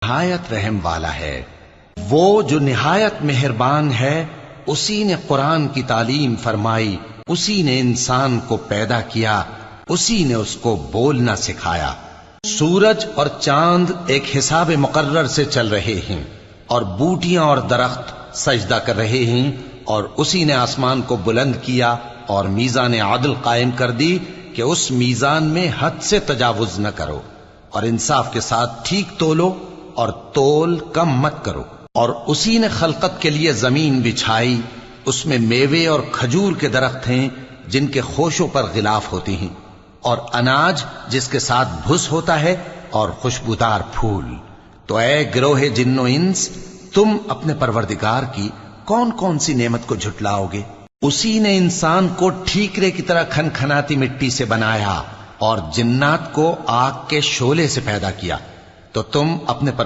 نہایت رحم والا ہے۔ وہ جو نہایت مہربان ہے، اسی نے قرآن کی تعلیم فرمائی، اسی نے انسان کو پیدا کیا، اسی نے اس کو بولنا سکھایا۔ سورج اور چاند ایک حساب مقرر سے چل رہے ہیں، اور بوٹیاں اور درخت سجدہ کر رہے ہیں، اور اسی نے آسمان کو بلند کیا اور میزان عدل قائم کر دی کہ اس میزان میں حد سے تجاوز نہ کرو، اور انصاف کے ساتھ ٹھیک تولو اور تول کم مت کرو۔ اور اسی نے خلقت کے لیے زمین بچھائی، اس میں میوے اور کھجور کے درخت ہیں جن کے خوشوں پر غلاف ہوتی ہیں، اور اناج جس کے ساتھ بھس ہوتا ہے، اور خوشبودار پھول۔ تو اے گروہ جن و انس، تم اپنے پروردگار کی کون کون سی نعمت کو جھٹلاؤ گے؟ اسی نے انسان کو ٹھیکرے کی طرح کھنکھناتی مٹی سے بنایا اور جنات کو آگ کے شعلے سے پیدا کیا، تو تم اپنے پروردگار